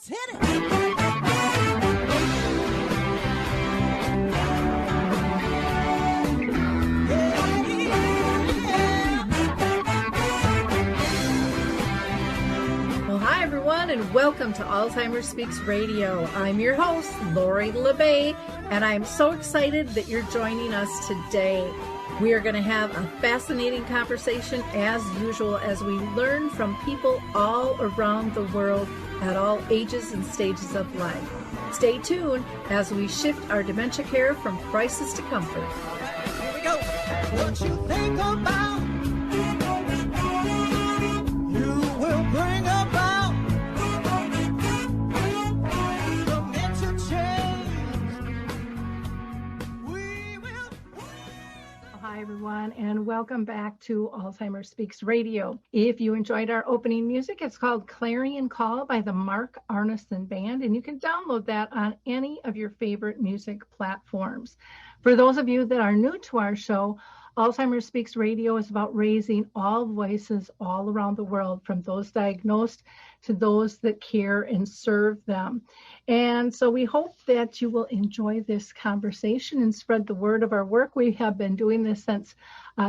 Let's hit it. Well, hi, everyone, and welcome to Alzheimer Speaks Radio. I'm your host, Lori LeBay, and I'm so excited that you're joining us today. We are going to have a fascinating conversation, as usual, as we learn from people all around the world at all ages and stages of life. Stay tuned as we shift our dementia care from crisis to comfort. Here we go. What you think about, you will bring about dementia change. We will. Hi, everyone, and welcome back to Alzheimer Speaks Radio. If you enjoyed our opening music, it's called Clarion Call by the Mark Arneson Band, and you can download that on any of your favorite music platforms. For those of you that are new to our show, Alzheimer Speaks Radio is about raising all voices all around the world, from those diagnosed to those that care and serve them. And so we hope that you will enjoy this conversation and spread the word of our work. We have been doing this since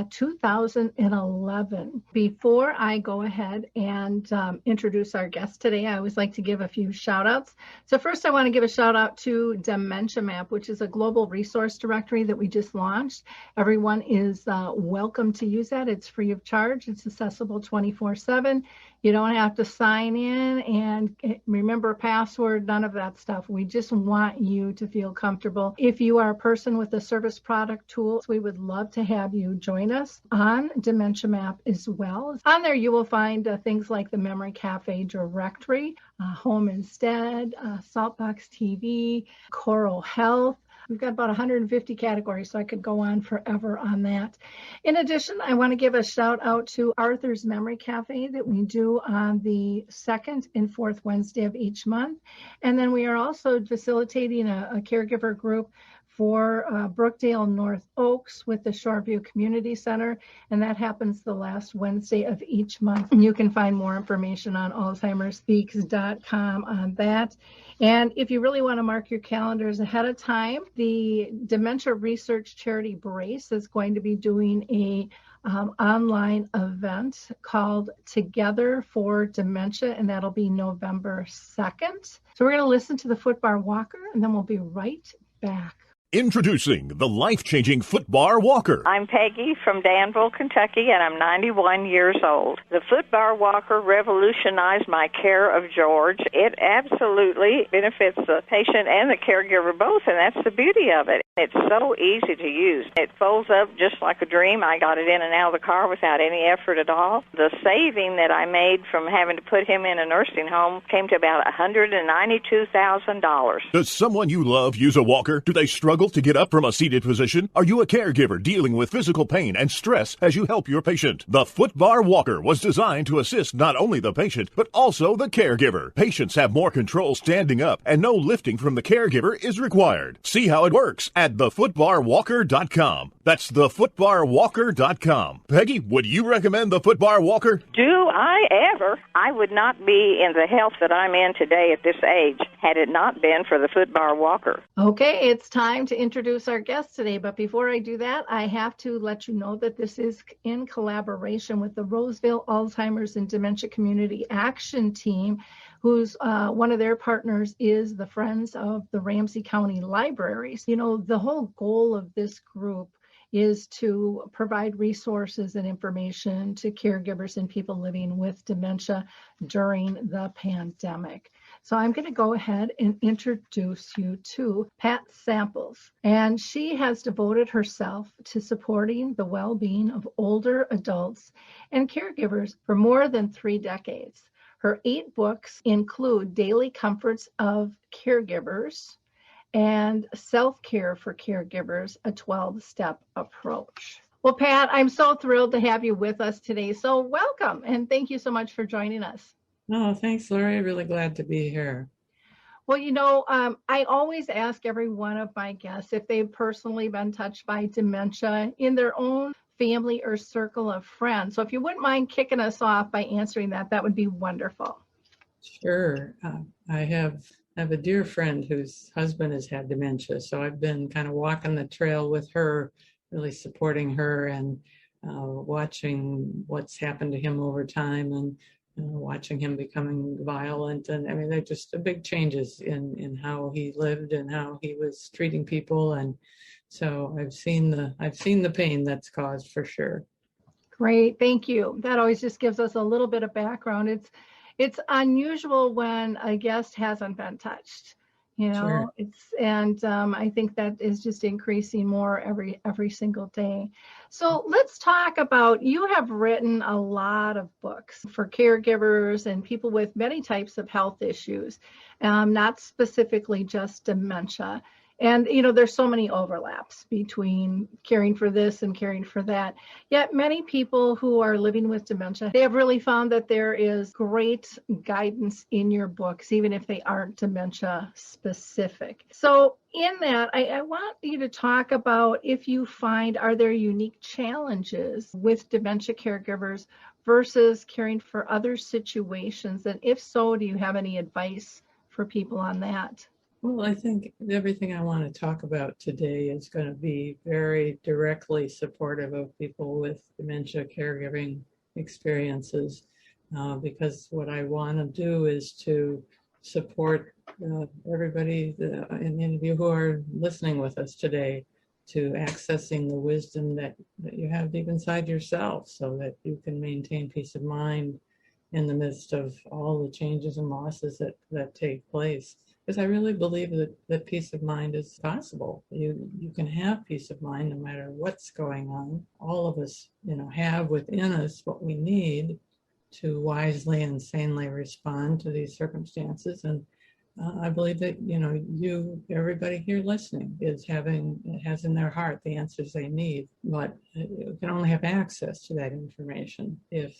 2011. Before I go ahead and introduce our guest today, I always like to give a few shout outs. So first I want to give a shout out to Dementia Map, which is a global resource directory that we just launched. Everyone is welcome to use that. It's free of charge. It's accessible 24/7. You don't have to sign in and remember a password, none of that stuff. We just want you to feel comfortable. If you are a person with a service product tool, we would love to have you join us on Dementia Map as well. On there, you will find things like the Memory Cafe directory, Home Instead, Saltbox TV, Coral Health. We've got about 150 categories, so I could go on forever on that. In addition, I want to give a shout out to Arthur's Memory Cafe that we do on the second and fourth Wednesday of each month. And then we are also facilitating a caregiver group for Brookdale North Oaks with the Shoreview Community Center, and that happens the last Wednesday of each month. And you can find more information on alzheimerspeaks.com on that. And if you really want to mark your calendars ahead of time, the Dementia Research Charity Brace is going to be doing a online event called Together for Dementia, and that'll be November 2nd. So we're going to listen to the Footbar Walker, and then we'll be right back. Introducing the life-changing Footbar Walker. I'm Peggy from Danville, Kentucky, and I'm 91 years old. The Footbar Walker revolutionized my care of George. It absolutely benefits the patient and the caregiver both, and that's the beauty of it. It's so easy to use. It folds up just like a dream. I got it in and out of the car without any effort at all. The saving that I made from having to put him in a nursing home came to about $192,000. Does someone you love use a walker? Do they struggle to get up from a seated position? Are you a caregiver dealing with physical pain and stress as you help your patient? The Footbar Walker was designed to assist not only the patient, but also the caregiver. Patients have more control standing up, and no lifting from the caregiver is required. See how it works at thefootbarwalker.com. That's thefootbarwalker.com. Peggy, would you recommend the Footbar Walker? Do I ever? I would not be in the health that I'm in today at this age had it not been for the Footbar Walker. Okay, it's time to introduce our guest today, but before I do that, I have to let you know that this is in collaboration with the Roseville Alzheimer's and Dementia Community Action Team, who's one of their partners is the Friends of the Ramsey County Libraries. You know, the whole goal of this group is to provide resources and information to caregivers and people living with dementia during the pandemic. So I'm going to go ahead and introduce you to Pat Samples. And she has devoted herself to supporting the well-being of older adults and caregivers for more than 3 decades. Her 8 books include Daily Comforts of Caregivers and Self-Care for Caregivers, a 12-step approach. Well, Pat, I'm so thrilled to have you with us today. So welcome, and thank you so much for joining us. Oh, thanks, Lori. Really glad to be here. Well, you know, I always ask every one of my guests if they've personally been touched by dementia in their own family or circle of friends. So if you wouldn't mind kicking us off by answering that, that would be wonderful. Sure. I have a dear friend whose husband has had dementia, so I've been kind of walking the trail with her, really supporting her and watching what's happened to him over time and watching him becoming violent. And I mean, they're just big changes in how he lived and how he was treating people. And so I've seen the pain that's caused for sure. Great, thank you. That always just gives us a little bit of background. It's unusual when a guest hasn't been touched, Sure. I think that is just increasing more every single day. So let's talk about, you have written a lot of books for caregivers and people with many types of health issues, not specifically just dementia. And, there's so many overlaps between caring for this and caring for that. Yet many people who are living with dementia, they have really found that there is great guidance in your books, even if they aren't dementia specific. So in that, I want you to talk about if you find, are there unique challenges with dementia caregivers versus caring for other situations? And if so, do you have any advice for people on that? Well, I think everything I want to talk about today is going to be very directly supportive of people with dementia caregiving experiences, because what I want to do is to support everybody, any of you who are listening with us today, to accessing the wisdom that you have deep inside yourself so that you can maintain peace of mind in the midst of all the changes and losses that take place. Because I really believe that peace of mind is possible. You can have peace of mind no matter what's going on. All of us, have within us what we need to wisely and sanely respond to these circumstances. And I believe that, everybody here listening has in their heart the answers they need, but you can only have access to that information if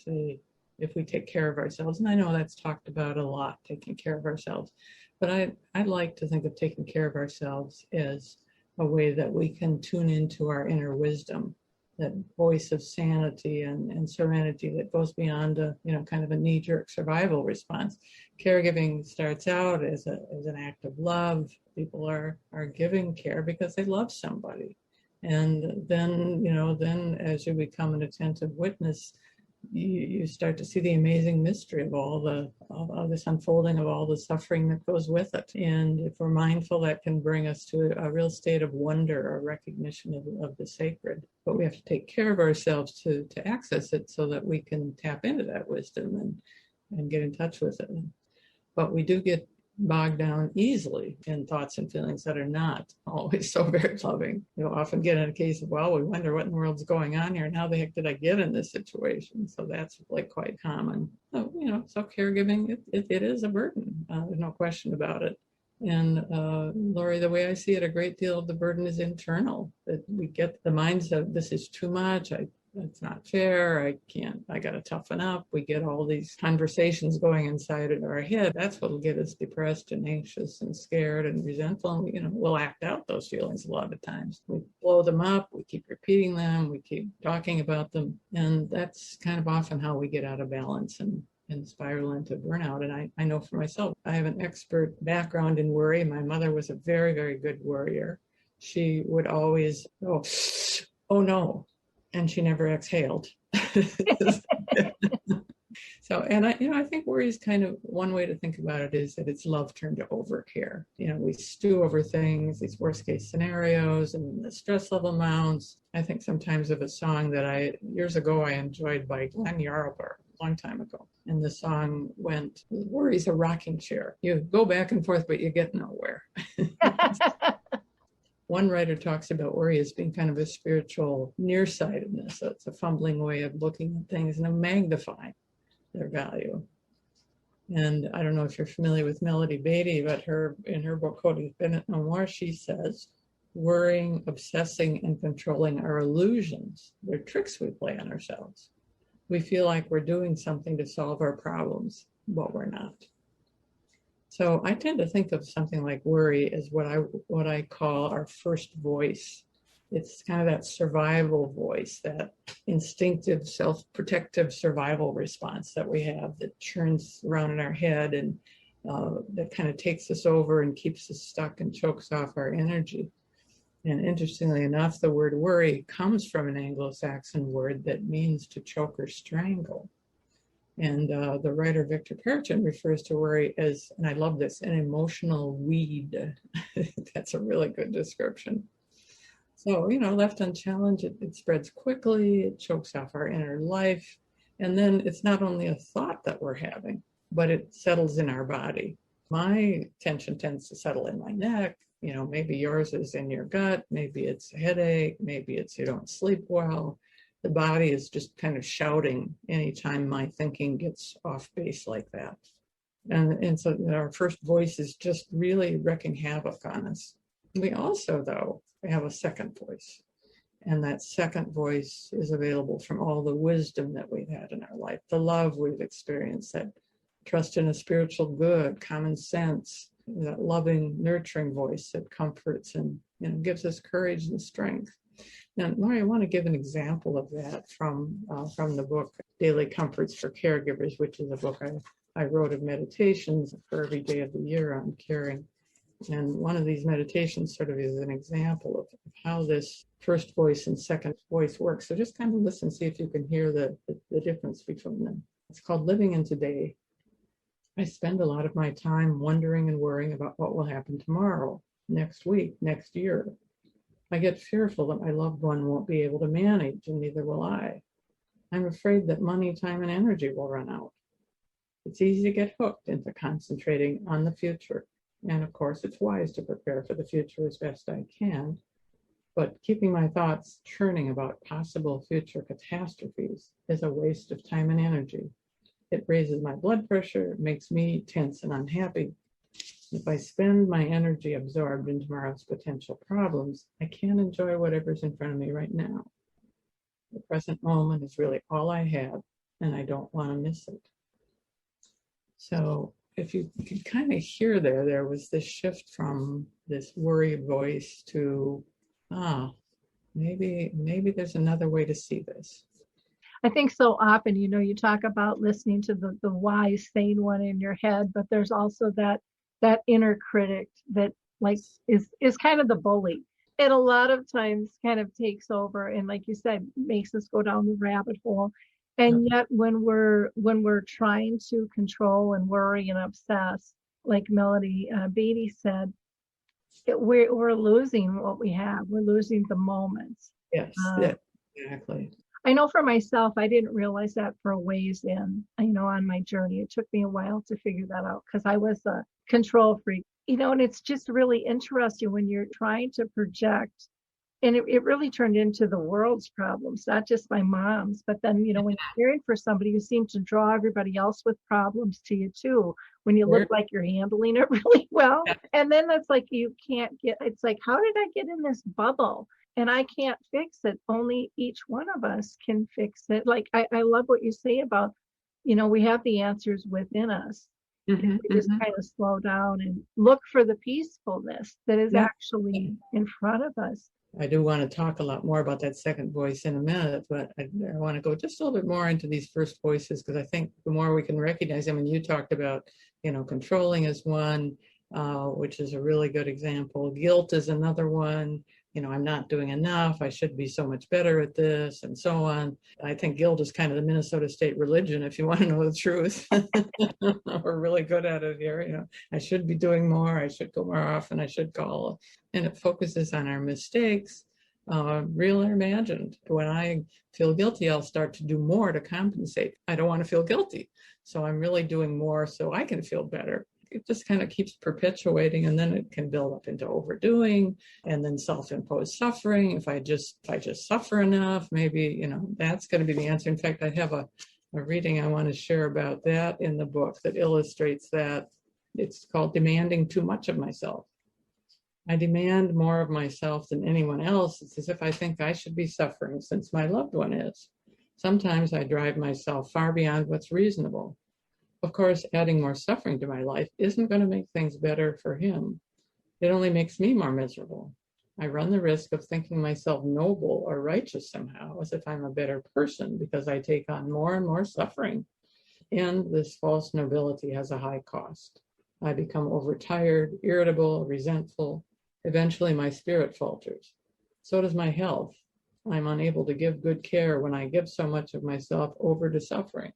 we take care of ourselves. And I know that's talked about a lot, taking care of ourselves. But I'd like to think of taking care of ourselves as a way that we can tune into our inner wisdom, that voice of sanity and serenity that goes beyond kind of a knee-jerk survival response. Caregiving starts out as an act of love. People are giving care because they love somebody. And then as you become an attentive witness, you start to see the amazing mystery of all this unfolding of all the suffering that goes with it. And if we're mindful, that can bring us to a real state of wonder or recognition of the sacred. But we have to take care of ourselves to access it so that we can tap into that wisdom and get in touch with it. But we do get bogged down easily in thoughts and feelings that are not always so very loving. You'll often get in a case of, well, we wonder what in the world's going on here and how the heck did I get in this situation? So that's quite common. So, caregiving, it is a burden. There's no question about it. And Lori, the way I see it, a great deal of the burden is internal, that we get the mindset, this is too much, it's not fair, I got to toughen up. We get all these conversations going inside of our head. That's what'll get us depressed and anxious and scared and resentful. And, we'll act out those feelings a lot of times. We blow them up, we keep repeating them, we keep talking about them. And that's kind of often how we get out of balance and spiral into burnout. And I know for myself, I have an expert background in worry. My mother was a very, very good worrier. She would always go, oh no, and she never exhaled. So, and I think worry is kind of, one way to think about it is that it's love turned to overcare. We stew over things, these worst case scenarios and the stress level mounts. I think sometimes of a song that years ago I enjoyed by Glenn Yarlber, a long time ago. And the song went, worry's a rocking chair. You go back and forth, but you get nowhere. One writer talks about worry as being kind of a spiritual nearsightedness. So it's a fumbling way of looking at things and magnifying their value. And I don't know if you're familiar with Melody Beatty, but in her book, Cody's Bennett No More, she says, worrying, obsessing, and controlling are illusions. They're tricks we play on ourselves. We feel like we're doing something to solve our problems, but we're not. So I tend to think of something like worry as what I call our first voice It's kind of that survival voice, that instinctive, self-protective survival response that we have that churns around in our head and that kind of takes us over and keeps us stuck and chokes off our energy. And interestingly enough, the word worry comes from an Anglo-Saxon word that means to choke or strangle. And the writer Victor Peretin refers to worry as, and I love this, an emotional weed. That's a really good description. So, left unchallenged, it spreads quickly, it chokes off our inner life. And then it's not only a thought that we're having, but it settles in our body. My tension tends to settle in my neck. Maybe yours is in your gut. Maybe it's a headache. Maybe it's you don't sleep well. The body is just kind of shouting anytime my thinking gets off base like that. And so our first voice is just really wreaking havoc on us. We also, though, have a second voice. And that second voice is available from all the wisdom that we've had in our life, the love we've experienced, that trust in a spiritual good, common sense, that loving, nurturing voice that comforts and gives us courage and strength. Now, Laurie, I want to give an example of that from the book Daily Comforts for Caregivers, which is a book I wrote of meditations for every day of the year on caring. And one of these meditations sort of is an example of how this first voice and second voice works. So just kind of listen, see if you can hear the difference between them. It's called Living in Today. I spend a lot of my time wondering and worrying about what will happen tomorrow, next week, next year. I get fearful that my loved one won't be able to manage, and neither will I. I'm afraid that money, time, and energy will run out. It's easy to get hooked into concentrating on the future. And of course, it's wise to prepare for the future as best I can. But keeping my thoughts churning about possible future catastrophes is a waste of time and energy. It raises my blood pressure, makes me tense and unhappy. If I spend my energy absorbed in tomorrow's potential problems, I can't enjoy whatever's in front of me right now. The present moment is really all I have, and I don't want to miss it. So if you can kind of hear there was this shift from this worried voice to, maybe there's another way to see this. I think so often, you talk about listening to the wise, sane one in your head, but there's also that inner critic that is kind of the bully. It a lot of times kind of takes over and, like you said, makes us go down the rabbit hole. And yet when we're trying to control and worry and obsess, like Melody Beatty said, we're losing what we have. We're losing the moments. Yes, exactly. I know for myself, I didn't realize that for a ways in, on my journey. It took me a while to figure that out because I was a control freak, and it's just really interesting when you're trying to project. And it really turned into the world's problems, not just my mom's. But then, when you're caring for somebody, you seem to draw everybody else with problems to you, too, when you look like you're handling it really well. And then it's like it's like, how did I get in this bubble? And I can't fix it. Only each one of us can fix it. Like, I love what you say about, we have the answers within us. Mm-hmm, we just kind of slow down and look for the peacefulness that is actually in front of us. I do want to talk a lot more about that second voice in a minute, but I want to go just a little bit more into these first voices, because I think the more we can recognize them, and you talked about, controlling is one, which is a really good example. Guilt is another one. I'm not doing enough. I should be so much better at this, and so on. I think guilt is kind of the Minnesota state religion, if you want to know the truth. We're really good at it here. I should be doing more. I should go more often. I should call. And it focuses on our mistakes, real or imagined. When I feel guilty, I'll start to do more to compensate. I don't want to feel guilty. So I'm really doing more so I can feel better. It just kind of keeps perpetuating, and then it can build up into overdoing and then self-imposed suffering. If I just suffer enough, maybe, that's going to be the answer. In fact, I have a reading I want to share about that in the book that illustrates that. It's called Demanding Too Much of Myself. I demand more of myself than anyone else. It's as if I think I should be suffering since my loved one is. Sometimes I drive myself far beyond what's reasonable. Of course, adding more suffering to my life isn't going to make things better for him. It only makes me more miserable. I run the risk of thinking myself noble or righteous somehow, as if I'm a better person because I take on more and more suffering. And this false nobility has a high cost. I become overtired, irritable, resentful. Eventually, my spirit falters. So does my health. I'm unable to give good care when I give so much of myself over to suffering.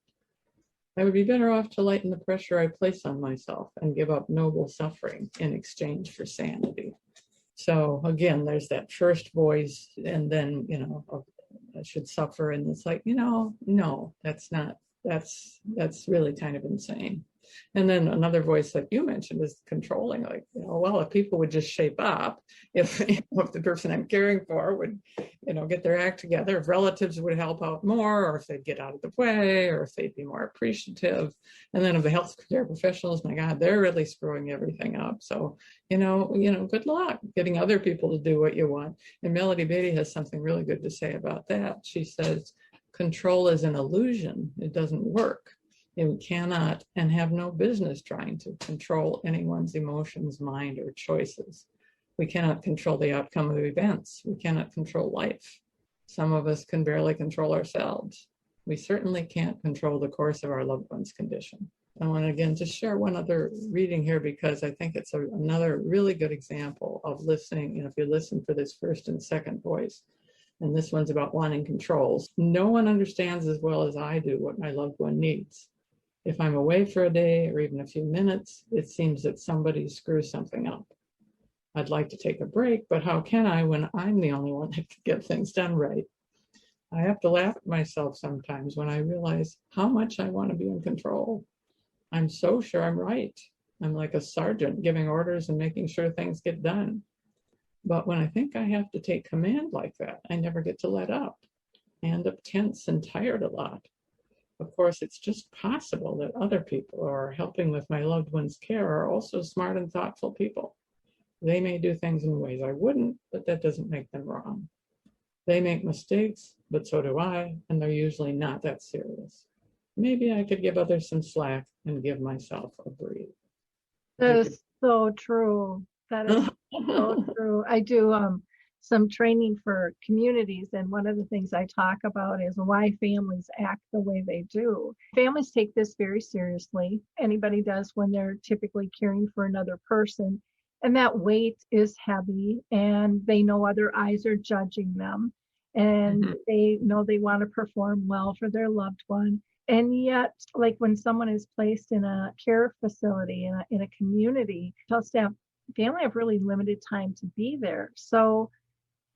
I would be better off to lighten the pressure I place on myself and give up noble suffering in exchange for sanity. So again, there's that first voice, and then, I should suffer. And it's like, no, that's really kind of insane. And then another voice that you mentioned is controlling, like, well, if people would just shape up, if the person I'm caring for would, get their act together, if relatives would help out more, or if they'd get out of the way, or if they'd be more appreciative. And then of the healthcare professionals, my God, they're really screwing everything up. So, good luck getting other people to do what you want. And Melody Beatty has something really good to say about that. She says, control is an illusion. It doesn't work. We cannot and have no business trying to control anyone's emotions, mind, or choices. We cannot control the outcome of events. We cannot control life. Some of us can barely control ourselves. We certainly can't control the course of our loved one's condition. I want to again just share one other reading here because I think it's another really good example of listening. If you listen for this first and second voice, and this one's about wanting controls. No one understands as well as I do what my loved one needs. If I'm away for a day or even a few minutes, it seems that somebody screws something up. I'd like to take a break, but how can I when I'm the only one that can get things done right? I have to laugh at myself sometimes when I realize how much I want to be in control. I'm so sure I'm right. I'm like a sergeant giving orders and making sure things get done. But when I think I have to take command like that, I never get to let up. I end up tense and tired a lot. Of course, it's just possible that other people who are helping with my loved one's care are also smart and thoughtful people. They may do things in ways I wouldn't, but that doesn't make them wrong. They make mistakes, but so do I, and they're usually not that serious. Maybe I could give others some slack and give myself a breathe. That is so true. That is so true. I do some training for communities, and one of the things I talk about is why families act the way they do. Families take this very seriously. Anybody does when they're typically caring for another person. And that weight is heavy, and they know other eyes are judging them, and they know they want to perform well for their loved one. And yet, like when someone is placed in a care facility, in a community, family have really limited time to be there. So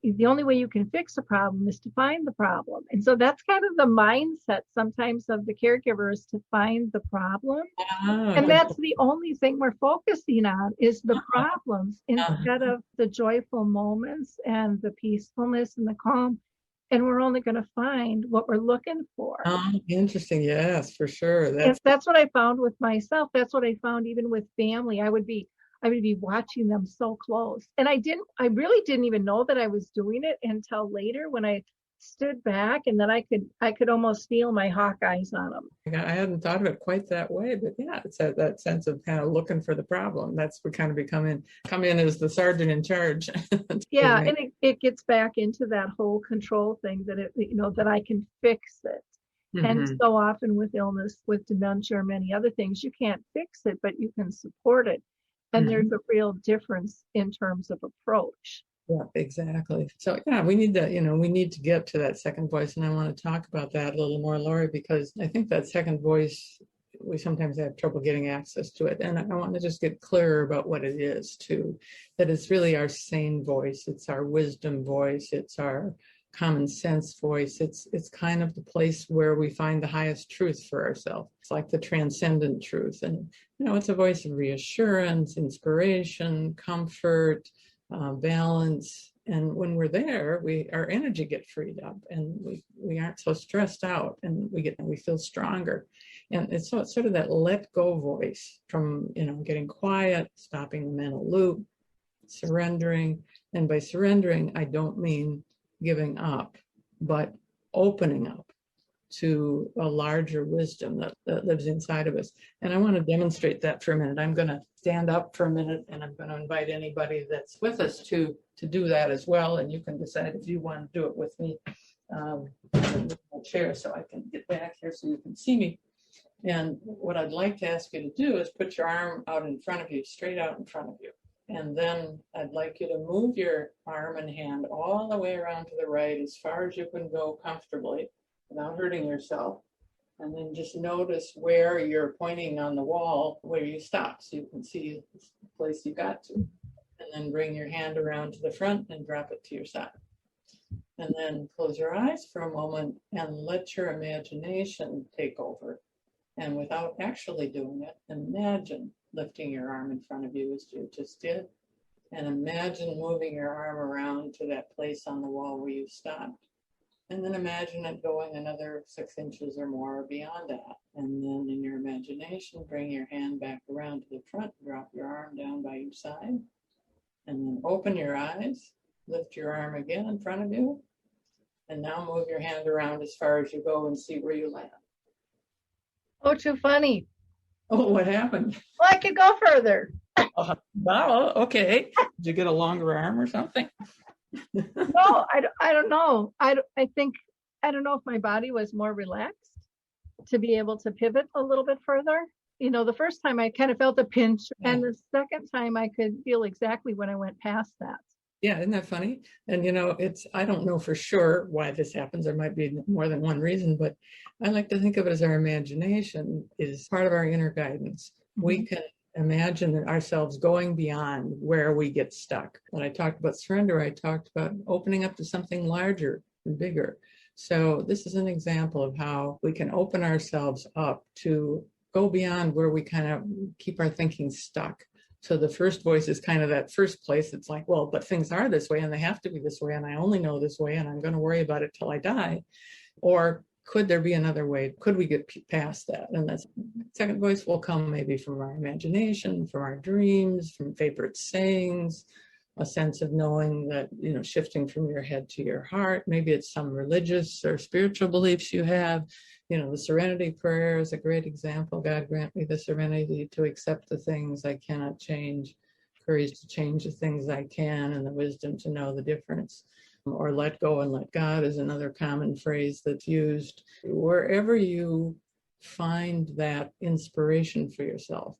the only way you can fix a problem is to find the problem. And so that's kind of the mindset sometimes of the caregiver, is to find the problem. And that's the only thing we're focusing on, is the problems instead of the joyful moments and the peacefulness and the calm. And we're only going to find what we're looking for. Interesting. Yes, for sure. That's what I found with myself. That's what I found even with family. I would be watching them so close. And I really didn't even know that I was doing it until later, when I stood back, and then I could almost feel my hawk eyes on them. I hadn't thought of it quite that way, but yeah, it's that sense of kind of looking for the problem. That's what kind of come in as the sergeant in charge. Yeah, and it gets back into that whole control thing, that that I can fix it. And so often with illness, with dementia or many other things, you can't fix it, but you can support it. And there's a real difference in terms of approach. Yeah, exactly. So yeah, we need to get to that second voice. And I want to talk about that a little more, Lori, because I think that second voice, we sometimes have trouble getting access to it. And I want to just get clearer about what it is too, that it's really our sane voice. It's our wisdom voice. It's our common sense voice. It's kind of the place where we find the highest truth for ourselves. It's like the transcendent truth. And, it's a voice of reassurance, inspiration, comfort, balance. And when we're there, our energy gets freed up, and we aren't so stressed out, and we feel stronger. And it's sort of that let go voice from, getting quiet, stopping the mental loop, surrendering. And by surrendering, I don't mean giving up, but opening up. to a larger wisdom that lives inside of us. And I want to demonstrate that for a minute. I'm going to stand up for a minute, and I'm going to invite anybody that's with us to do that as well. And you can decide if you want to do it with me. Chair so I can get back here so you can see me. And what I'd like to ask you to do is put your arm out in front of you, straight out in front of you. And then I'd like you to move your arm and hand all the way around to the right as far as you can go comfortably without hurting yourself. And then just notice where you're pointing on the wall, where you stop, so you can see the place you got to. And then bring your hand around to the front and drop it to your side. And then close your eyes for a moment and let your imagination take over. And without actually doing it, imagine lifting your arm in front of you as you just did. And imagine moving your arm around to that place on the wall where you stopped. And then imagine it going another 6 inches or more beyond that. And then in your imagination, bring your hand back around to the front, drop your arm down by your side. And then open your eyes, lift your arm again in front of you. And now move your hand around as far as you go and see where you land. Oh, too funny. Oh, what happened? Well, I could go further. Wow, okay. Did you get a longer arm or something? No, I don't know. I don't know if my body was more relaxed to be able to pivot a little bit further. The first time I kind of felt a pinch, and the second time I could feel exactly when I went past that. Yeah, isn't that funny? And I don't know for sure why this happens. There might be more than one reason, but I like to think of it as our imagination is part of our inner guidance. Mm-hmm. We can imagine ourselves going beyond where we get stuck. When I talked about surrender, I talked about opening up to something larger and bigger. So this is an example of how we can open ourselves up to go beyond where we kind of keep our thinking stuck. So the first voice is kind of that first place. It's like, well, but things are this way and they have to be this way and I only know this way and I'm going to worry about it till I die. Or could there be another way? Could we get past that? And that second voice will come maybe from our imagination, from our dreams, from favorite sayings, a sense of knowing that, shifting from your head to your heart. Maybe it's some religious or spiritual beliefs you have. The serenity prayer is a great example. God grant me the serenity to accept the things I cannot change, courage to change the things I can, and the wisdom to know the difference. Or let go and let God is another common phrase that's used. Wherever you find that inspiration for yourself,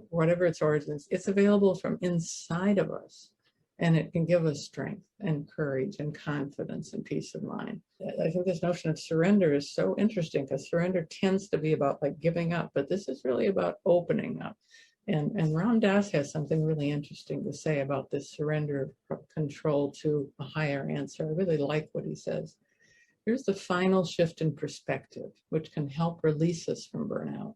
whatever its origins, it's available from inside of us. And it can give us strength and courage and confidence and peace of mind. I think this notion of surrender is so interesting because surrender tends to be about like giving up, but this is really about opening up. And Ram Dass has something really interesting to say about this surrender of control to a higher answer. I really like what he says. Here's the final shift in perspective, which can help release us from burnout.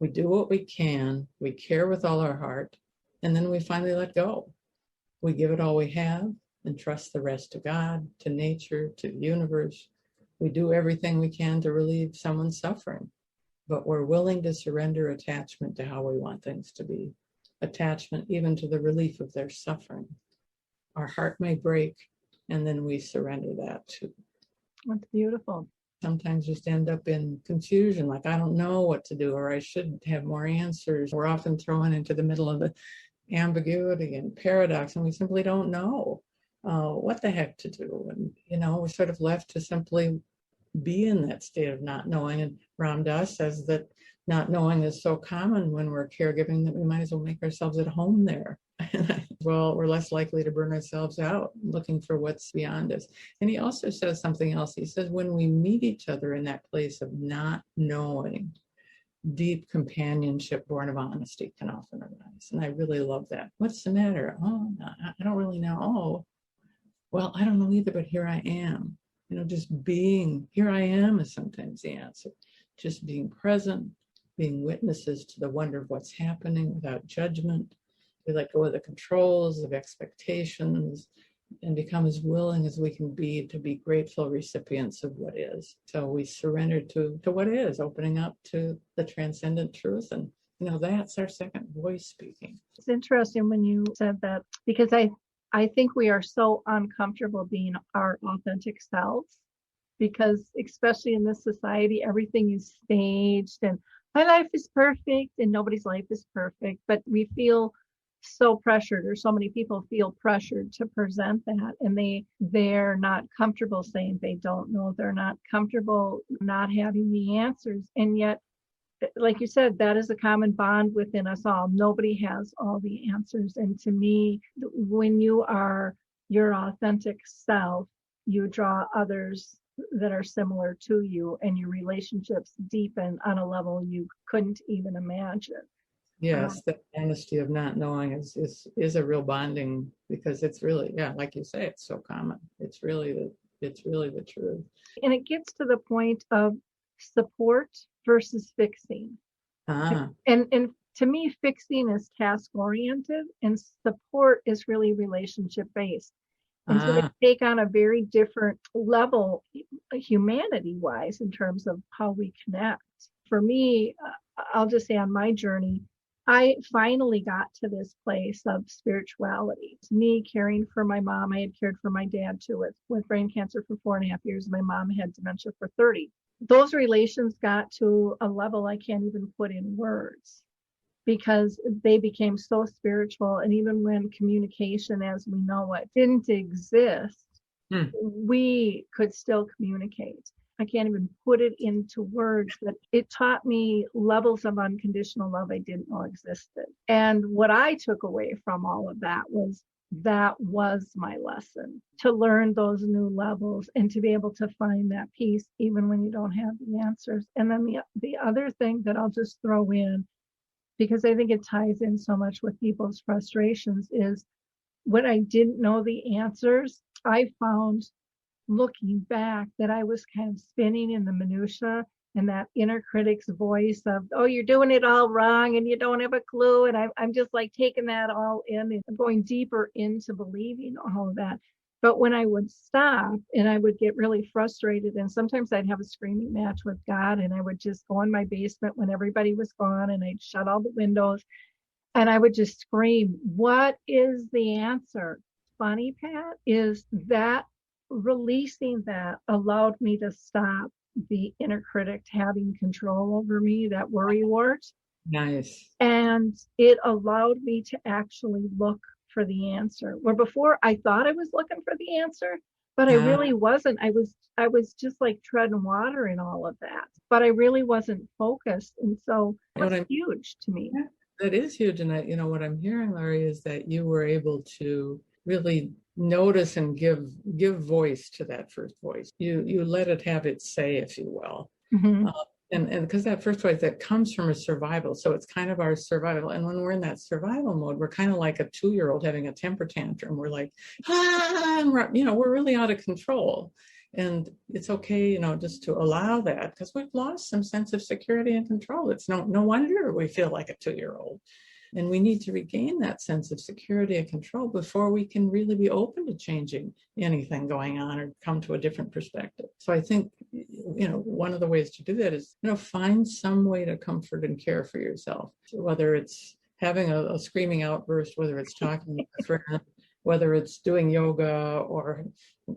We do what we can, we care with all our heart, and then we finally let go. We give it all we have and trust the rest to God, to nature, to the universe. We do everything we can to relieve someone's suffering, but we're willing to surrender attachment to how we want things to be, attachment even to the relief of their suffering. Our heart may break, and then we surrender that too. That's beautiful. Sometimes just end up in confusion, like I don't know what to do, or I should have more answers. We're often thrown into the middle of the ambiguity and paradox, and we simply don't know what the heck to do. And, we're sort of left to simply be in that state of not knowing. And Ram Dass says that not knowing is so common when we're caregiving that we might as well make ourselves at home there. Well, we're less likely to burn ourselves out looking for what's beyond us. And he also says something else. He says, when we meet each other in that place of not knowing, deep companionship born of honesty can often arise. And I really love that. What's the matter? Oh, I don't really know. Oh, well, I don't know either, but here I am. Just being, here I am is sometimes the answer. Just being present, being witnesses to the wonder of what's happening without judgment. We let go of the controls of expectations and become as willing as we can be to be grateful recipients of what is. So we surrender to what is, opening up to the transcendent truth. And, that's our second voice speaking. It's interesting when you said that, because I think we are so uncomfortable being our authentic selves. because especially in this society, everything is staged and my life is perfect and nobody's life is perfect, but we feel so pressured, or so many people feel pressured to present that, and they're not comfortable saying they don't know. They're not comfortable not having the answers. And yet, like you said, that is a common bond within us all. Nobody has all the answers. And to me, when you are your authentic self, you draw others that are similar to you, and your relationships deepen on a level you couldn't even imagine. Yes, the honesty of not knowing is a real bonding, because it's really, yeah, like you say, it's so common. It's really the truth. And it gets to the point of support versus fixing. Ah, And to me, fixing is task oriented and support is really relationship based. And so they take on a very different level humanity wise in terms of how we connect. For me, I'll just say on my journey, I finally got to this place of spirituality. It's me caring for my mom. I had cared for my dad too with brain cancer for 4.5 years. My mom had dementia for 30. Those relations got to a level I can't even put in words, because they became so spiritual. And even when communication as we know it didn't exist, we could still communicate. I can't even put it into words, but it taught me levels of unconditional love I didn't know existed. And what I took away from all of that was my lesson, to learn those new levels and to be able to find that peace even when you don't have the answers. And then the other thing that I'll just throw in, because I think it ties in so much with people's frustrations, is when I didn't know the answers, I found, looking back, that I was kind of spinning in the minutia, and that inner critic's voice of, oh, you're doing it all wrong and you don't have a clue. And I'm just like taking that all in and going deeper into believing all of that. But when I would stop and I would get really frustrated, and sometimes I'd have a screaming match with God, and I would just go in my basement when everybody was gone and I'd shut all the windows and I would just scream, what is the answer? Funny, Pat, is that releasing that allowed me to stop the inner critic having control over me, that worry wart. nice. And it allowed me to actually look for the answer, where before I thought I was looking for the answer, but I really wasn't. I was just like treading water in all of that, but I really wasn't focused. And so that's huge to me. Yeah, that is huge. And what I'm hearing, Larry, is that you were able to really notice and give voice to that first voice. You let it have its say, if you will. Mm-hmm. And because that first voice, that comes from a survival. So it's kind of our survival. And when we're in that survival mode, we're kind of like a 2-year-old having a temper tantrum. We're like, and we're really out of control. And it's okay, just to allow that, because we've lost some sense of security and control. It's no wonder we feel like a 2-year-old. And we need to regain that sense of security and control before we can really be open to changing anything going on or come to a different perspective. So I think, one of the ways to do that is, find some way to comfort and care for yourself. So whether it's having a screaming outburst, whether it's talking to a friend, whether it's doing yoga or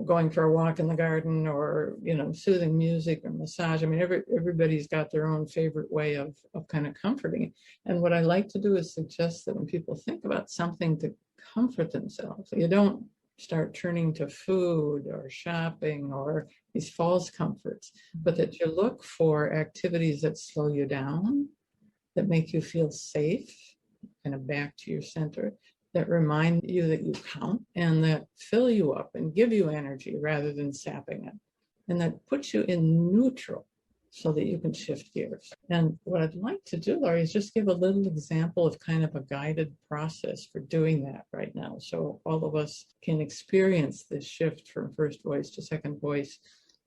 going for a walk in the garden, or, soothing music or massage. I mean, everybody's got their own favorite way of kind of comforting. And what I like to do is suggest that when people think about something to comfort themselves, you don't start turning to food or shopping or these false comforts, but that you look for activities that slow you down, that make you feel safe, kind of back to your center, that remind you that you count, and that fill you up and give you energy rather than sapping it, and that puts you in neutral so that you can shift gears. And what I'd like to do, Laurie, is just give a little example of kind of a guided process for doing that right now, so all of us can experience this shift from first voice to second voice.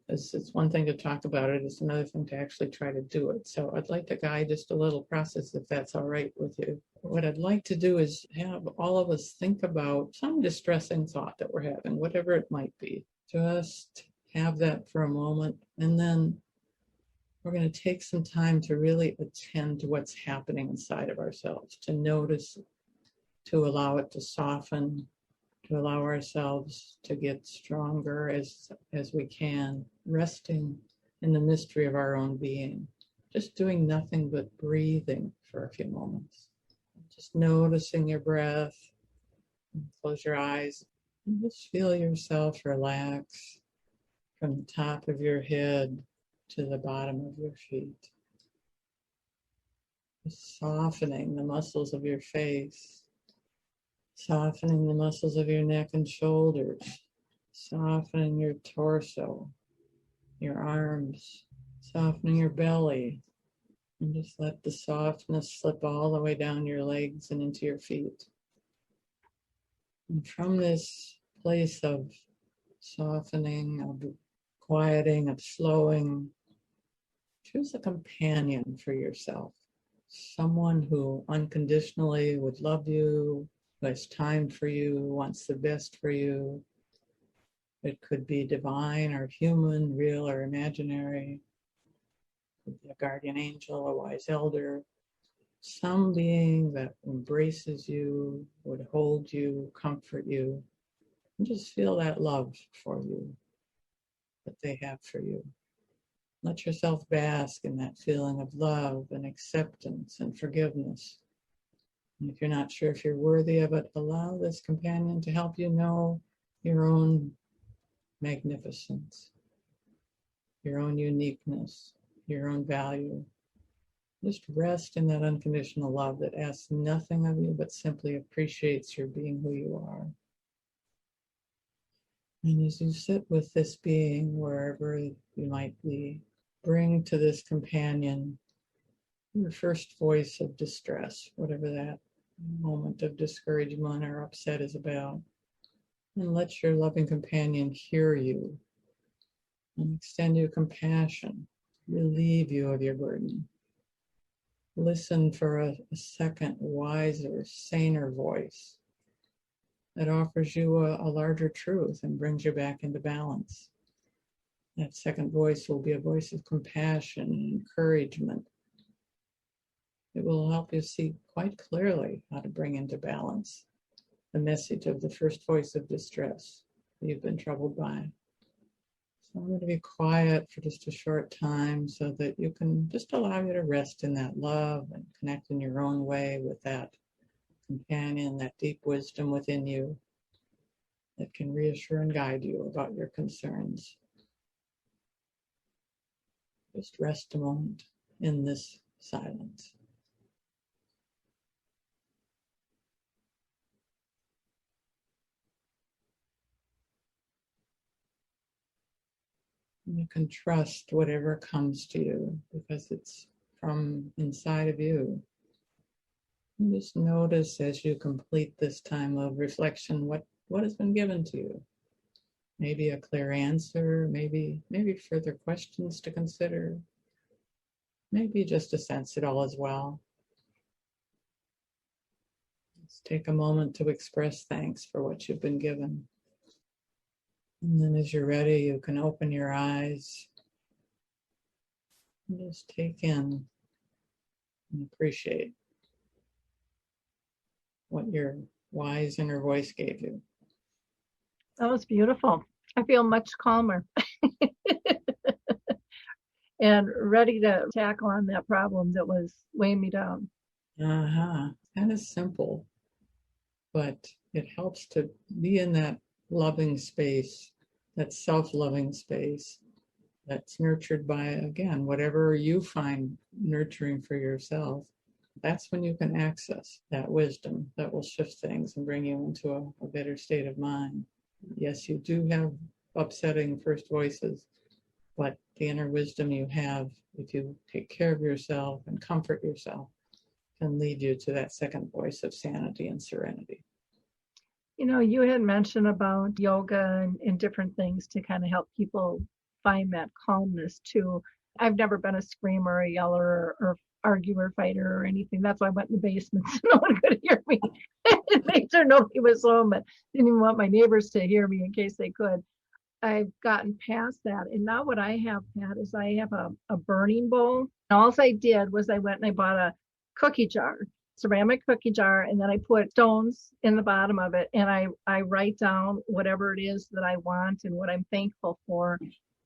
It's one thing to talk about it, it's another thing to actually try to do it. So I'd like to guide just a little process, if that's all right with you. What I'd like to do is have all of us think about some distressing thought that we're having, whatever it might be. Just have that for a moment, and then we're going to take some time to really attend to what's happening inside of ourselves, to notice, to allow it to soften, to allow ourselves to get stronger as we can, resting in the mystery of our own being, just doing nothing but breathing for a few moments, just noticing your breath. Close your eyes and just feel yourself relax from the top of your head to the bottom of your feet. Just softening the muscles of your face, softening the muscles of your neck and shoulders, softening your torso, your arms, softening your belly, and just let the softness slip all the way down your legs and into your feet. And from this place of softening, of quieting, of slowing, choose a companion for yourself. Someone who unconditionally would love you, who has time for you, wants the best for you. It could be divine or human, real or imaginary. It could be a guardian angel, a wise elder. Some being that embraces you, would hold you, comfort you, and just feel that love for you that they have for you. Let yourself bask in that feeling of love and acceptance and forgiveness. And if you're not sure if you're worthy of it, allow this companion to help you know your own magnificence, your own uniqueness, your own value. Just rest in that unconditional love that asks nothing of you but simply appreciates your being who you are. And as you sit with this being, wherever you might be, bring to this companion your first voice of distress, whatever that moment of discouragement or upset is about. And let your loving companion hear you and extend you compassion, relieve you of your burden. Listen for a second, wiser, saner voice that offers you a larger truth and brings you back into balance. That second voice will be a voice of compassion and encouragement. It will help you see quite clearly how to bring into balance the message of the first voice of distress that you've been troubled by. So I'm going to be quiet for just a short time so that you can just allow you to rest in that love and connect in your own way with that companion, that deep wisdom within you that can reassure and guide you about your concerns. Just rest a moment in this silence. And you can trust whatever comes to you because it's from inside of you. And just notice as you complete this time of reflection what has been given to you. Maybe a clear answer, maybe further questions to consider, maybe just to sense it all as well. Let's take a moment to express thanks for what you've been given. And then as you're ready, you can open your eyes and just take in and appreciate what your wise inner voice gave you. That was beautiful. I feel much calmer and ready to tackle on that problem that was weighing me down. Kind of simple, but it helps to be in that loving space, that self-loving space that's nurtured by, again, whatever you find nurturing for yourself. That's when you can access that wisdom that will shift things and bring you into a better state of mind. Yes, you do have upsetting first voices, but the inner wisdom you have, if you take care of yourself and comfort yourself, can lead you to that second voice of sanity and serenity. You know, you had mentioned about yoga and different things to kind of help people find that calmness too. I've never been a screamer, a yeller, or arguer, fighter, or anything. That's why I went in the basement so no one could hear me. Made sure nobody was home, but didn't even want my neighbors to hear me in case they could. I've gotten past that. And now what I have, Pat, is I have a burning bowl. And all I did was I went and I bought a cookie jar. ceramic cookie jar, and then I put stones in the bottom of it, and I write down whatever it is that I want and what I'm thankful for,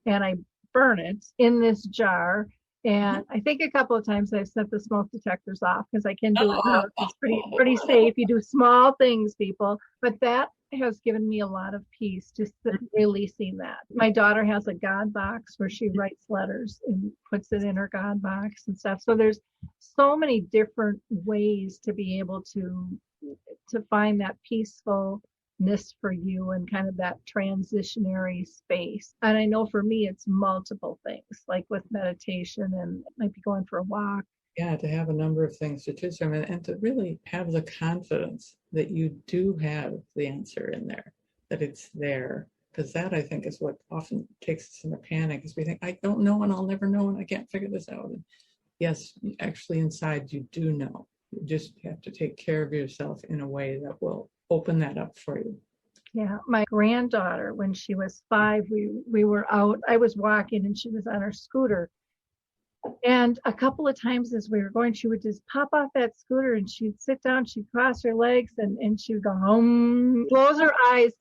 and I burn it in this jar. And I think a couple of times I've set the smoke detectors off because I can do it now. It's pretty safe. You do small things, people. But that has given me a lot of peace, just releasing that. My daughter has a God box where she writes letters and puts it in her God box and stuff. So there's so many different ways to be able to find that peacefulness for you and kind of that transitionary space. And I know for me, it's multiple things, like with meditation and might be going for a walk. Yeah, to have a number of things to choose from and to really have the confidence that you do have the answer in there, that it's there. Because that, I think, is what often takes us in a panic, is we think, I don't know and I'll never know and I can't figure this out. And yes, actually inside you do know. You just have to take care of yourself in a way that will open that up for you. Yeah, my granddaughter, when she was 5, we were out, I was walking and she was on her scooter. And a couple of times as we were going, she would just pop off that scooter and she'd sit down, she'd cross her legs and she would go home, close her eyes.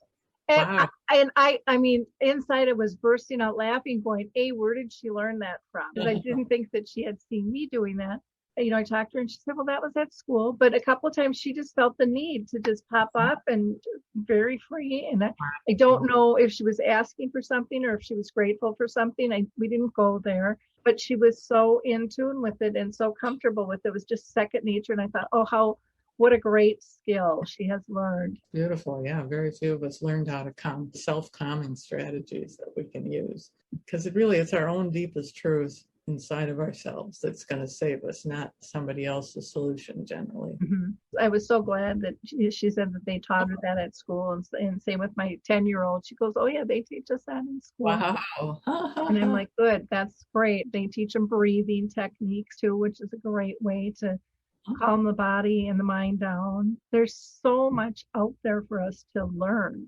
And, Wow. I mean, inside I was bursting out laughing, going, hey, where did she learn that from? Because I didn't think that she had seen me doing that. You know, I talked to her and she said, well, that was at school. But a couple of times she just felt the need to just pop up and very free. And I don't know if she was asking for something or if she was grateful for something. We didn't go there, but she was so in tune with it and so comfortable with it. It was just second nature. And I thought, oh, what a great skill she has learned. Beautiful. Yeah, very few of us learned how to self-calming strategies that we can use. Because it's our own deepest truth inside of ourselves that's going to save us, not somebody else's solution generally. Mm-hmm. I was so glad that she said that they taught her that at school, and same with my 10-year-old. She goes, oh yeah, they teach us that in school. Wow. And I'm like, good, that's great. They teach them breathing techniques too, which is a great way to calm the body and the mind down. There's so much out there for us to learn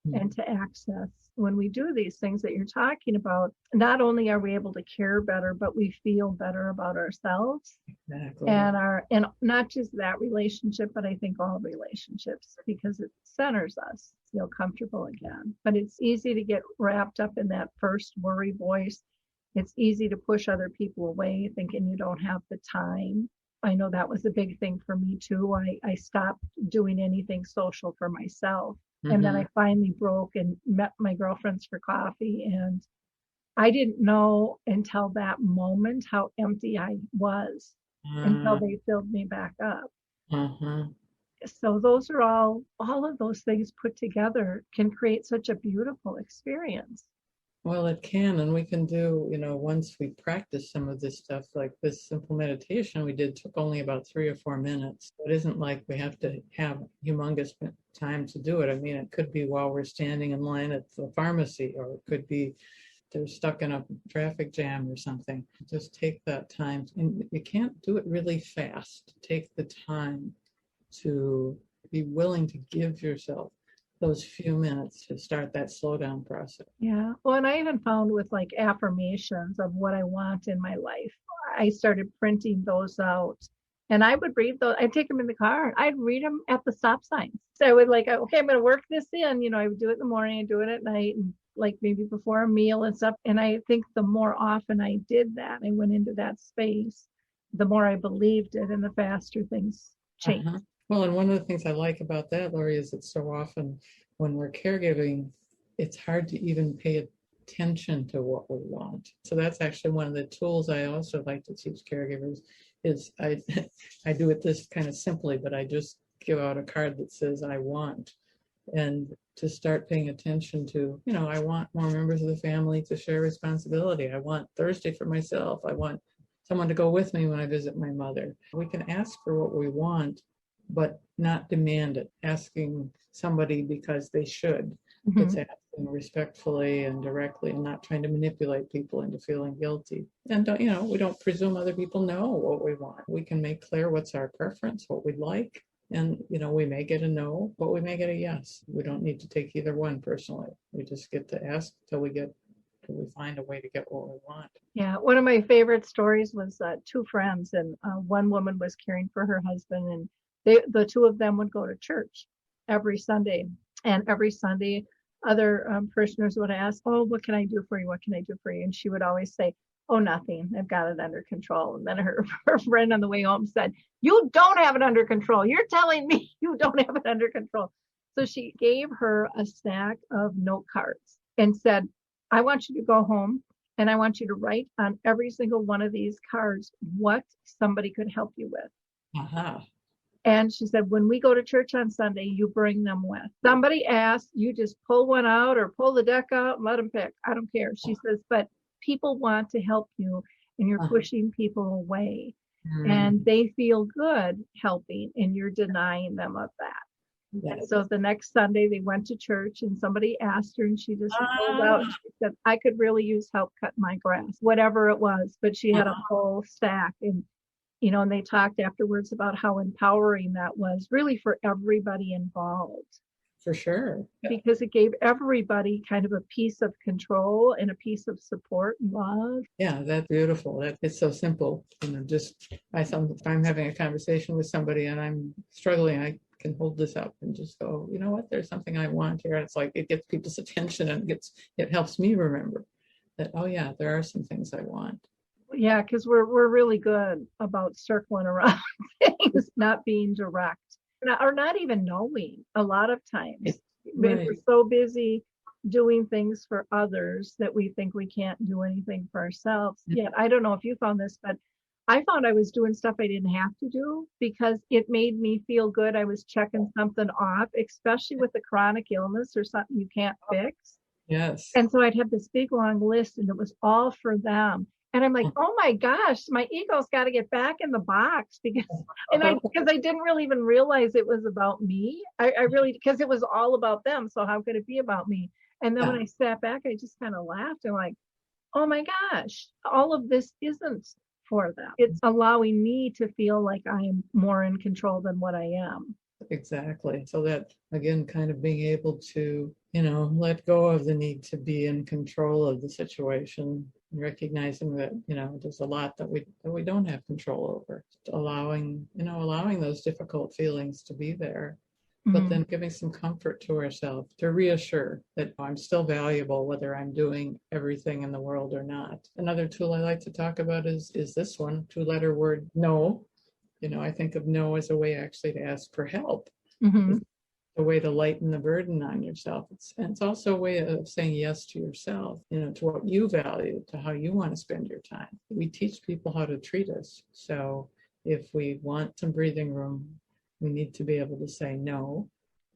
and to access. When we do these things that you're talking about, not only are we able to care better, but we feel better about ourselves. Exactly. And not just that relationship, but I think all relationships, because it centers us, feel comfortable again. But it's easy to get wrapped up in that first worry voice. It's easy to push other people away, thinking you don't have the time. I know that was a big thing for me too. I stopped doing anything social for myself. And then I finally broke and met my girlfriends for coffee. And I didn't know until that moment how empty I was until they filled me back up. So those are all of those things put together can create such a beautiful experience. Well, it can, and we can do, once we practice some of this stuff, like this simple meditation we did took only about 3 or 4 minutes. It isn't like we have to have humongous time to do it. I mean, it could be while we're standing in line at the pharmacy, or it could be they're stuck in a traffic jam or something. Just take that time. And you can't do it really fast. Take the time to be willing to give yourself those few minutes to start that slow down process. Yeah. Well, and I even found with like affirmations of what I want in my life, I started printing those out. And I would read those. I'd take them in the car. I'd read them at the stop signs. So I would okay, I'm going to work this in. I would do it in the morning, I'd do it at night, and like maybe before a meal and stuff. And I think the more often I did that, I went into that space, the more I believed it and the faster things changed. Well, and one of the things I like about that, Lori, is that so often when we're caregiving, it's hard to even pay attention to what we want. So that's actually one of the tools I also like to teach caregivers is I do it this kind of simply, but I just give out a card that says I want. And to start paying attention to, I want more members of the family to share responsibility. I want Thursday for myself. I want someone to go with me when I visit my mother. We can ask for what we want, but not demand it, asking somebody because they should. It's asking respectfully and directly and not trying to manipulate people into feeling guilty. And, we don't presume other people know what we want. We can make clear what's our preference, what we'd like. And, we may get a no, but we may get a yes. We don't need to take either one personally. We just get to ask till we get we find a way to get what we want. Yeah, one of my favorite stories was two friends, and one woman was caring for her husband, and the two of them would go to church every Sunday. And every Sunday, other parishioners would ask, "Oh, what can I do for you? What can I do for you?" And she would always say, "Oh, nothing. I've got it under control." And then her friend on the way home said, "You don't have it under control. You're telling me you don't have it under control." So she gave her a stack of note cards and said, "I want you to go home and I want you to write on every single one of these cards what somebody could help you with." Uh-huh. And she said, when we go to church on Sunday, you bring them with. Somebody asks, you just pull one out or pull the deck out and let them pick. I don't care. She says, but people want to help you and you're pushing people away. And they feel good helping and you're denying them of that. Yes. And so the next Sunday they went to church and somebody asked her and she just pulled out. She said, "I could really use help cutting my grass," whatever it was. But she had a whole stack, and and they talked afterwards about how empowering that was really for everybody involved. For sure. Because it gave everybody kind of a piece of control and a piece of support and love. Yeah, that's beautiful. It's so simple. Just if I'm having a conversation with somebody and I'm struggling, I can hold this up and just go, you know what, there's something I want here. It's like it gets people's attention and it helps me remember that, oh yeah, there are some things I want. Yeah, because we're really good about circling around things, not being direct. Or not even knowing a lot of times. Right. We're so busy doing things for others that we think we can't do anything for ourselves. Yet, I don't know if you found this, but I found I was doing stuff I didn't have to do because it made me feel good. I was checking something off, especially with a chronic illness or something you can't fix. Yes. And so I'd have this big long list and it was all for them. And I'm like, oh my gosh, my ego's got to get back in the box because I didn't really even realize it was about me. I really, because it was all about them. So how could it be about me? And then when I sat back, I just kind of laughed. I'm like, oh my gosh, all of this isn't for them. It's allowing me to feel like I am more in control than what I am. Exactly. So that, again, kind of being able to, let go of the need to be in control of the situation, recognizing that, there's a lot that we don't have control over, allowing those difficult feelings to be there, but then giving some comfort to ourselves to reassure that I'm still valuable, whether I'm doing everything in the world or not. Another tool I like to talk about is this one, 2-letter word, no. I think of no as a way actually to ask for help. It's a way to lighten the burden on yourself. It's also a way of saying yes to yourself, to what you value, to how you want to spend your time. We teach people how to treat us. So if we want some breathing room, we need to be able to say no.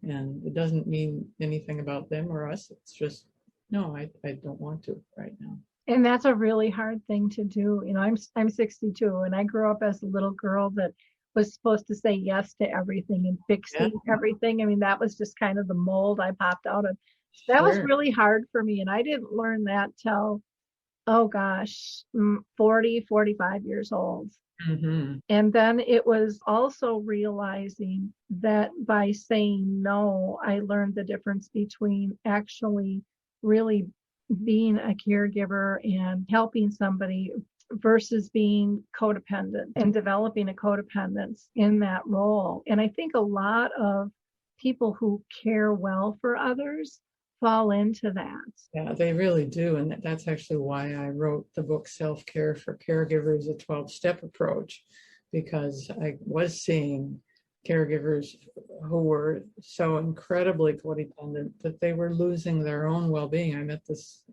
And it doesn't mean anything about them or us. It's just, no, I don't want to right now. And that's a really hard thing to do. I'm 62 and I grew up as a little girl that was supposed to say yes to everything and fixing everything. I mean, that was just kind of the mold I popped out of. That was really hard for me. And I didn't learn that till, 40, 45 years old. And then it was also realizing that by saying no, I learned the difference between actually really being a caregiver and helping somebody versus being codependent and developing a codependence in that role. And I think a lot of people who care well for others fall into that. Yeah, they really do. And that's actually why I wrote the book Self-Care for Caregivers, a 12-step approach, because I was seeing caregivers who were so incredibly codependent that they were losing their own well-being. I met this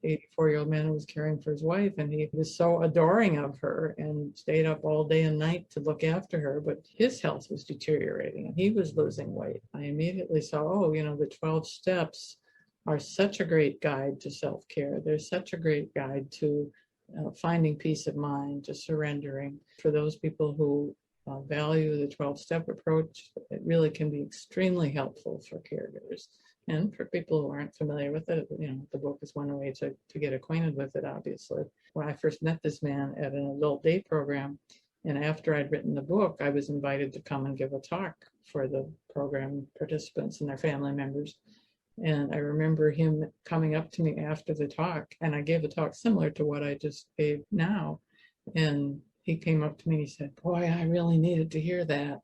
84-year-old man who was caring for his wife, and he was so adoring of her and stayed up all day and night to look after her, but his health was deteriorating and he was losing weight. I immediately saw, the 12 steps are such a great guide to self-care. They're such a great guide to finding peace of mind, to surrendering. For those people who value the 12-step approach, it really can be extremely helpful for caregivers. And for people who aren't familiar with it, the book is one way to get acquainted with it, obviously. When I first met this man at an adult day program, and after I'd written the book, I was invited to come and give a talk for the program participants and their family members. And I remember him coming up to me after the talk, and I gave a talk similar to what I just gave now. And he came up to me and he said, "Boy, I really needed to hear that."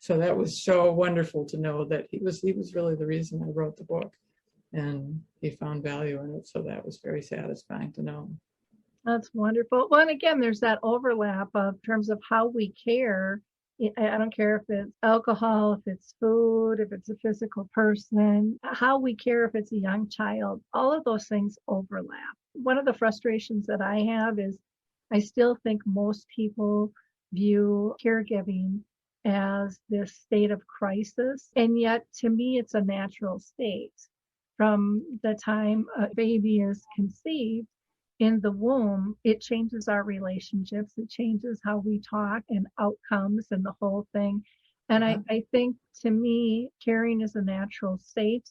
So that was so wonderful to know that he was really the reason I wrote the book, and he found value in it. So that was very satisfying to know. That's wonderful. Well, and again, there's that overlap of terms of how we care. I don't care if it's alcohol, if it's food, if it's a physical person, how we care if it's a young child. All of those things overlap. One of the frustrations that I have is I still think most people view caregiving as this state of crisis. And yet, to me, it's a natural state. From the time a baby is conceived, in the womb, it changes our relationships. It changes how we talk and outcomes and the whole thing. And I think, to me, caring is a natural state,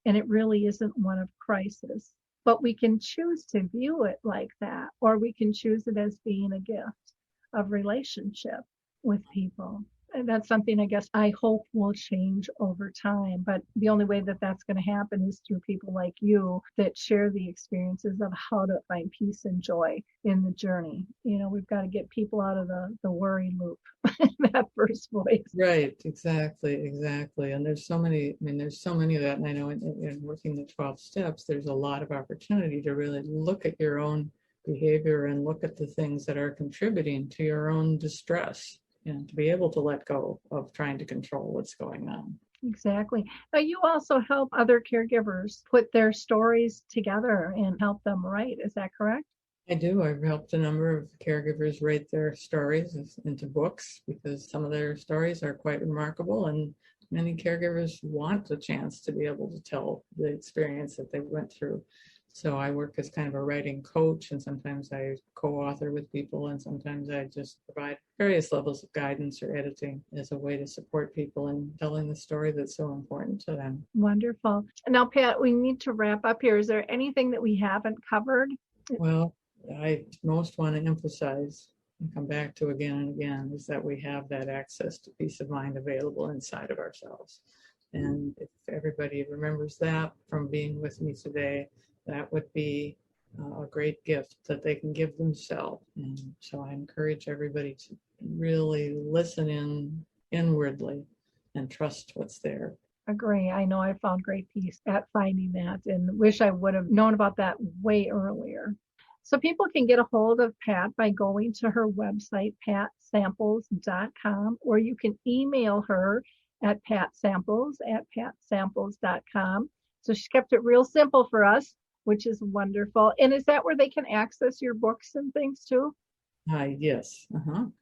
and it really isn't one of crisis. But we can choose to view it like that, or we can choose it as being a gift of relationship with people. And that's something I guess I hope will change over time. But the only way that that's going to happen is through people like you that share the experiences of how to find peace and joy in the journey. You know, we've got to get people out of the worry loop in that first place. Right, exactly. And there's so many of that. And I know in working the 12 steps, there's a lot of opportunity to really look at your own behavior and look at the things that are contributing to your own distress. And to be able to let go of trying to control what's going on. Exactly. Now, you also help other caregivers put their stories together and help them write. Is that correct? I do. I've helped a number of caregivers write their stories into books because some of their stories are quite remarkable, and many caregivers want a chance to be able to tell the experience that they went through. So I work as kind of a writing coach, and sometimes I co-author with people, and sometimes I just provide various levels of guidance or editing as a way to support people in telling the story that's so important to them. Wonderful. Now, Pat, we need to wrap up here. Is there anything that we haven't covered? Well, I most want to emphasize and come back to again and again is that we have that access to peace of mind available inside of ourselves. And if everybody remembers that from being with me today, that would be a great gift that they can give themselves. And so I encourage everybody to really listen inwardly and trust what's there. Agree. I know I found great peace at finding that, and wish I would have known about that way earlier. So people can get a hold of Pat by going to her website, patsamples.com, or you can email her at patsamples@patsamples.com. So she's kept it real simple for us, which is wonderful. And is that where they can access your books and things too? Yes.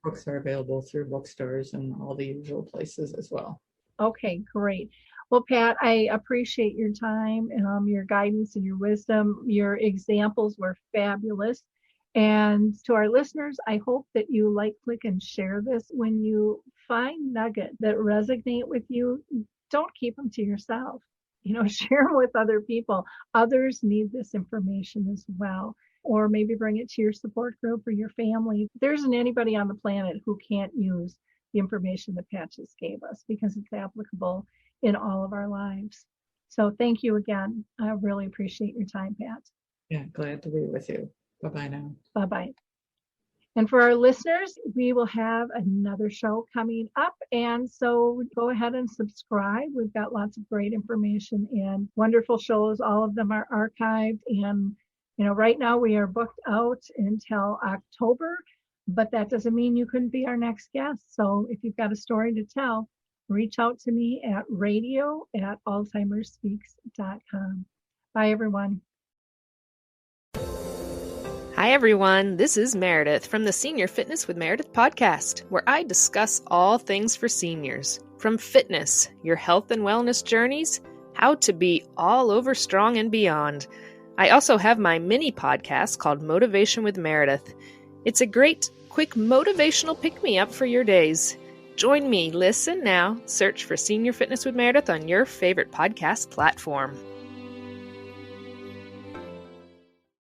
Books are available through bookstores and all the usual places as well. Okay, great. Well, Pat, I appreciate your time, your guidance and your wisdom. Your examples were fabulous. And to our listeners, I hope that you like, click, and share this. When you find nuggets that resonate with you, don't keep them to yourself. Share them with other people. Others need this information as well. Or maybe bring it to your support group or your family. There isn't anybody on the planet who can't use the information that Pat just gave us because it's applicable in all of our lives. So thank you again. I really appreciate your time, Pat. Yeah, glad to be with you. Bye-bye now. Bye-bye. And for our listeners, we will have another show coming up. And so go ahead and subscribe. We've got lots of great information and wonderful shows. All of them are archived. And, right now we are booked out until October, but that doesn't mean you couldn't be our next guest. So if you've got a story to tell, reach out to me at radio@alzheimerspeaks.com. Bye, everyone. Hi, everyone. This is Meredith from the Senior Fitness with Meredith podcast, where I discuss all things for seniors, from fitness, your health and wellness journeys, how to be all over strong and beyond. I also have my mini podcast called Motivation with Meredith. It's a great, quick motivational pick-me-up for your days. Join me, listen now, search for Senior Fitness with Meredith on your favorite podcast platform.